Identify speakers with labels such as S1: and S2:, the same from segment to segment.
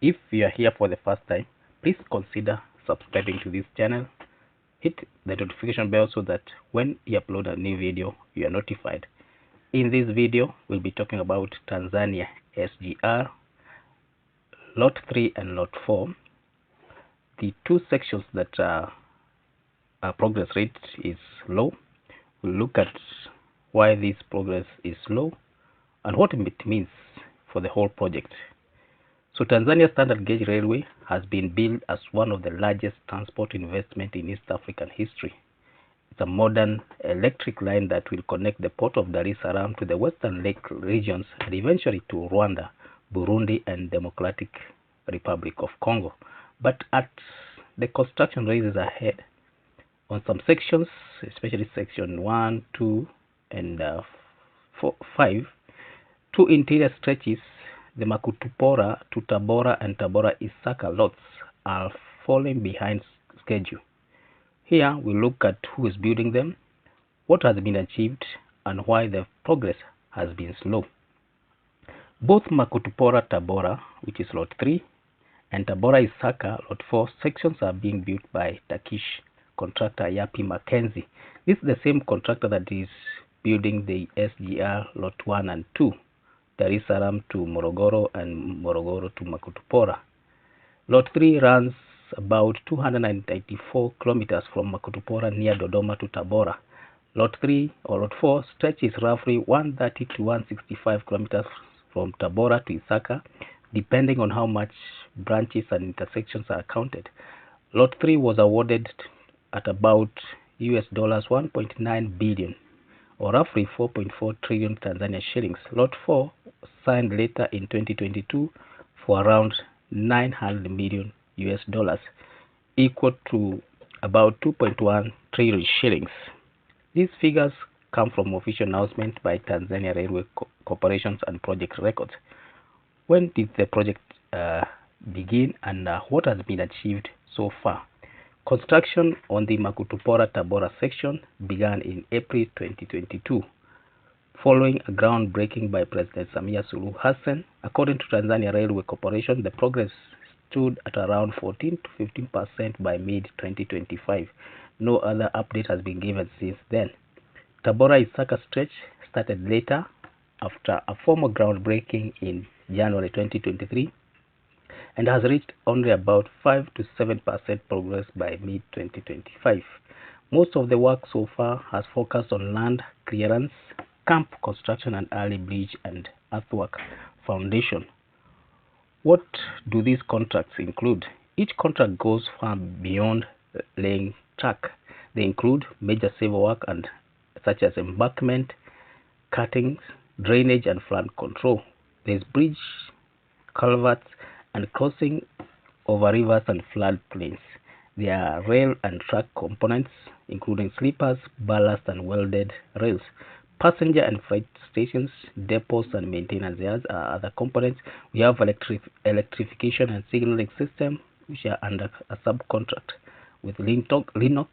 S1: If you are here for the first time, please consider subscribing to this channel. Hit the notification bell so that when you upload a new video, you are notified. In this video, we'll be talking about Tanzania SGR, Lot 3 and Lot 4. The two sections that progress rate is low. We'll look at why this progress is low and what it means for the whole project. So Tanzania Standard Gauge Railway has been built as one of the largest transport investment in East African history. It's a modern electric line that will connect the port of Dar es Salaam to the Western Lake regions and eventually to Rwanda, Burundi, and Democratic Republic of Congo. But at the construction raises ahead on some sections, especially section 1, 2, and 5, two interior stretches, the Makutupora to Tabora and Tabora Isaka lots, are falling behind schedule. Here we look at who is building them, what has been achieved, and why the progress has been slow. Both Makutupora Tabora, which is Lot 3, and Tabora Isaka, Lot 4, sections are being built by Turkish contractor Yapi Mackenzie. This is the same contractor that is building the SGR Lot 1 and 2, Dar es Salaam to Morogoro and Morogoro to Makutupora. Lot 3 runs about 294 kilometers from Makutupora near Dodoma to Tabora. Lot 3 or Lot 4 stretches roughly 130 to 165 kilometers from Tabora to Isaka, depending on how much branches and intersections are counted. Lot 3 was awarded at about US dollars 1.9 billion or roughly 4.4 trillion Tanzania shillings. Lot 4 signed later in 2022 for around 900 million US dollars, equal to about 2.1 trillion shillings. These figures come from official announcement by Tanzania Railway Corporations and project records. When did the project begin and what has been achieved so far? Construction on the Makutupora Tabora section began in April 2022, following a groundbreaking by President Samia Suluhu Hassan. According to Tanzania Railway Corporation, the progress stood at around 14 to 15% by mid-2025. No other update has been given since then. Tabora Isaka stretch started later after a formal groundbreaking in January 2023 and has reached only about 5 to 7% progress by mid-2025. Most of the work so far has focused on land clearance, camp construction, and early bridge and earthwork foundation. What do these contracts include? Each contract goes far beyond laying track. They include major civil work and such as embankment, cuttings, drainage, and flood control. There's bridge, culverts, and crossing over rivers and flood plains. There are rail and track components, including sleepers, ballast, and welded rails. Passenger and freight stations, depots, and maintenance yards are other components. We have electrification and signaling system, which are under a subcontract, with Linux,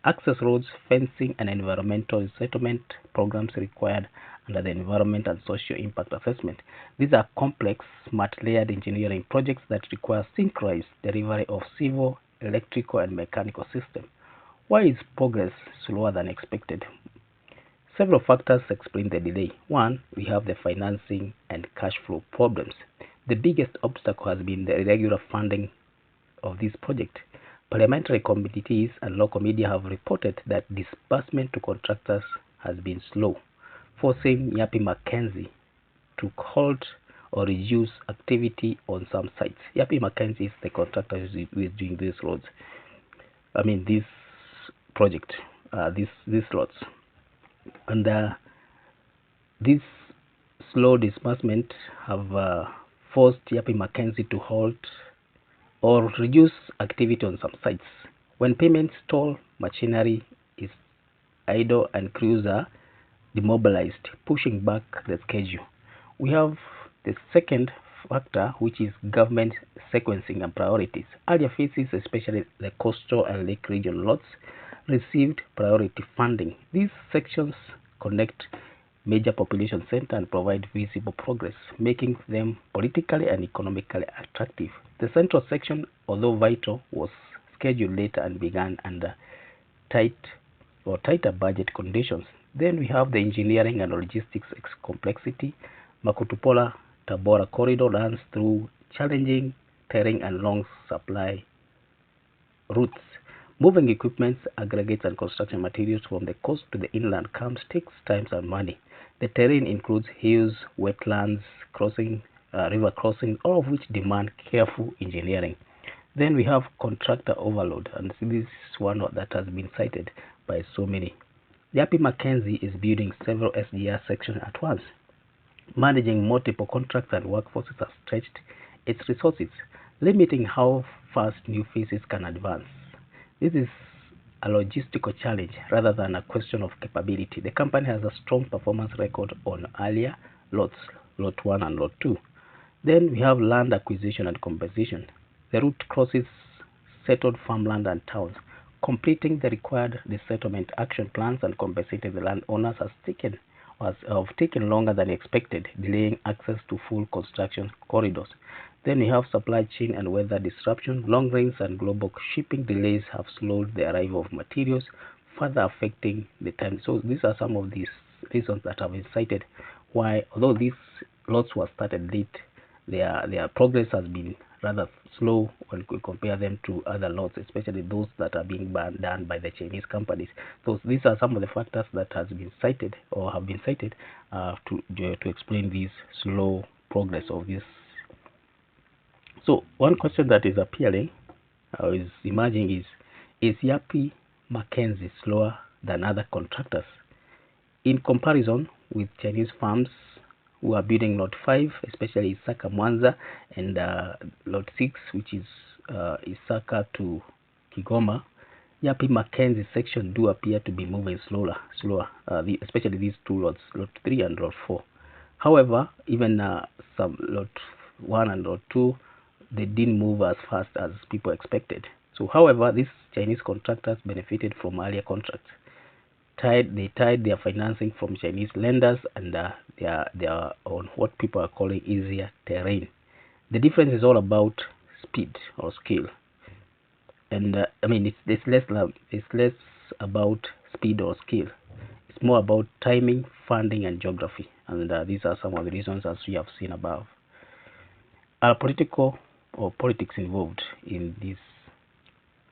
S1: access roads, fencing, and environmental settlement programs required under the Environment and Social Impact Assessment. These are complex, multi-layered engineering projects that require synchronized delivery of civil, electrical, and mechanical systems. Why is progress slower than expected? Several factors explain the delay. One, we have the financing and cash flow problems. The biggest obstacle has been the irregular funding of this project. Parliamentary committees and local media have reported that disbursement to contractors has been slow, forcing Yapi Mackenzie to halt or reduce activity on some sites. Yapi Mackenzie is the contractor who is doing these roads. This project, these lots. And this slow disbursement have forced Yapi Mackenzie to halt or reduce activity on some sites. When payments stall, machinery is idle and crews are demobilized, pushing back the schedule. We have the second factor, which is government sequencing and priorities. Earlier phases, especially the coastal and lake region lots, received priority funding. These sections connect major population center and provide visible progress, making them politically and economically attractive. The central section, although vital, was scheduled later and began under tighter budget conditions. Then we have the engineering and logistics complexity. Makutupora Tabora corridor runs through challenging terrain and long supply routes. Moving equipment, aggregates, and construction materials from the coast to the inland camps takes time and money. The terrain includes hills, wetlands, river crossings, all of which demand careful engineering. Then we have contractor overload, and this is one that has been cited by so many. Yapi Mackenzie is building several SGR sections at once. Managing multiple contracts and workforces has stretched its resources, limiting how fast new phases can advance. This is a logistical challenge rather than a question of capability. The company has a strong performance record on earlier lots, Lot 1 and Lot 2. Then we have land acquisition and compensation. The route crosses settled farmland and towns. Completing the required resettlement action plans and compensating the landowners has taken longer than expected, delaying access to full construction corridors. Then we have supply chain and weather disruption. Long rains and global shipping delays have slowed the arrival of materials, further affecting the time. So these are some of these reasons that have been cited why, although these lots were started late, their progress has been rather slow when we compare them to other lots, especially those that are being done by the Chinese companies. So these are some of the factors that has been cited or have been cited to explain this slow progress of this. So one question that is appearing is emerging is Yapi Mackenzie slower than other contractors in comparison with Chinese firms who are building Lot 5, especially Isaka Mwanza, and Lot 6, which is Isaka to Kigoma. Yapi Mackenzie section do appear to be moving slower, especially these two lots, Lot 3 and Lot 4. However, even some Lot 1 and Lot 2, they didn't move as fast as people expected. So, however, these Chinese contractors benefited from earlier contracts. They tied their financing from Chinese lenders, and they are on what people are calling easier terrain. The difference is all about speed or scale, and I mean it's less about speed or scale. It's more about timing, funding, and geography, and these are some of the reasons as we have seen above. Are political or politics involved in this?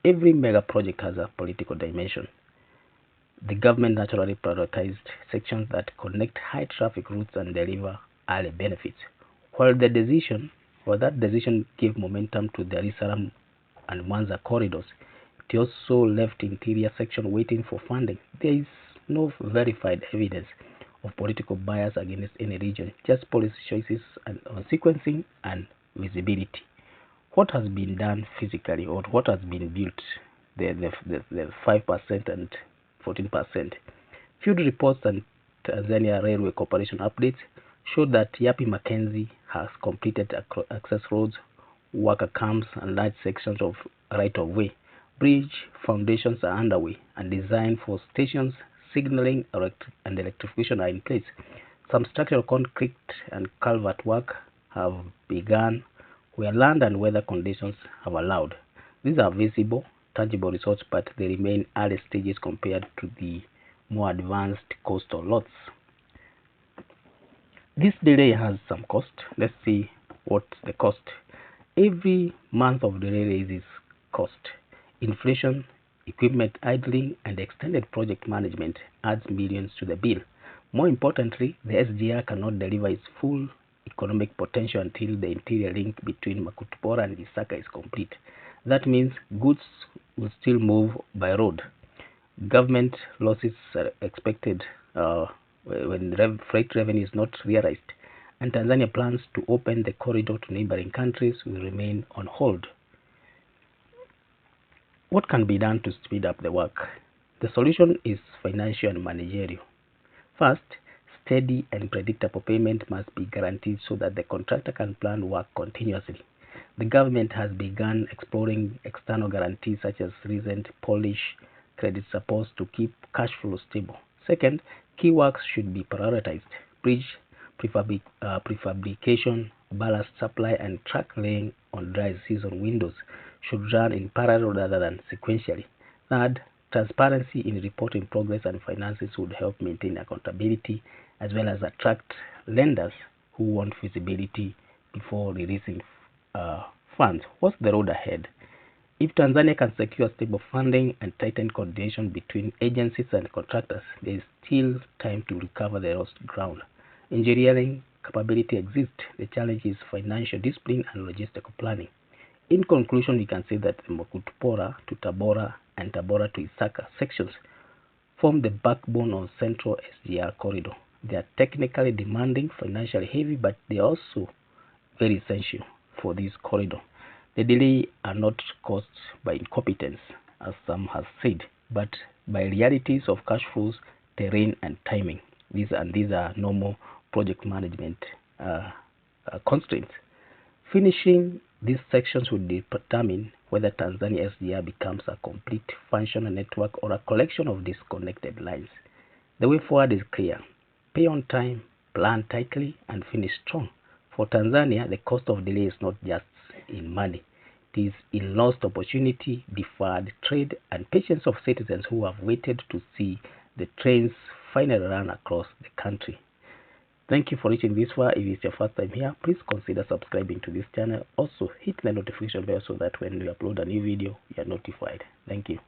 S1: Every mega project has a political dimension. The government naturally prioritized sections that connect high traffic routes and deliver early benefits. While that decision gave momentum to the Dar-es-Salaam and Mwanza corridors, it also left interior section waiting for funding. There is no verified evidence of political bias against any region, just policy choices and on sequencing and visibility. What has been done physically, or what has been built, the 5% and 14%. Field reports and Tanzania Railway Corporation updates show that Yapi Mackenzie has completed access roads, worker camps, and large sections of right-of-way. Bridge foundations are underway, and design for stations, signaling, and electrification are in place. Some structural concrete and culvert work have begun where land and weather conditions have allowed. These are visible, tangible results, but they remain early stages compared to the more advanced coastal lots. This delay has some cost. Let's see what's the cost. Every month of delay raises cost. Inflation, equipment idling, and extended project management adds millions to the bill. More importantly, the SGR cannot deliver its full economic potential until the interior link between Makutupora and Isaka is complete. That means goods will still move by road. Government losses are expected when freight revenue is not realized, and Tanzania plans to open the corridor to neighboring countries will remain on hold. What can be done to speed up the work? The solution is financial and managerial. First, steady and predictable payment must be guaranteed so that the contractor can plan work continuously. The government has begun exploring external guarantees such as recent Polish credit support to keep cash flow stable. Second, key works should be prioritized. Bridge prefabrication, ballast supply, and track laying on dry season windows should run in parallel rather than sequentially. Third, transparency in reporting progress and finances would help maintain accountability as well as attract lenders who want visibility before releasing funds. What's the road ahead? If Tanzania can secure stable funding and tighten coordination between agencies and contractors, there is still time to recover the lost ground. Engineering capability exists. The challenge is financial discipline and logistical planning. In conclusion, we can say that the Makutupora to Tabora and Tabora to Isaka sections form the backbone of Central SGR corridor. They are technically demanding, financially heavy, but they are also very essential for this corridor. The delay are not caused by incompetence, as some have said, but by realities of cash flows, terrain, and timing. These are normal project management constraints. Finishing these sections will determine whether Tanzania SGR becomes a complete functional network or a collection of disconnected lines. The way forward is clear. Pay on time, plan tightly, and finish strong. For Tanzania, the cost of delay is not just in money. It is in lost opportunity, deferred trade, and patience of citizens who have waited to see the trains finally run across the country. Thank you for reaching this far. If it's your first time here, please consider subscribing to this channel. Also, hit the notification bell so that when we upload a new video, you are notified. Thank you.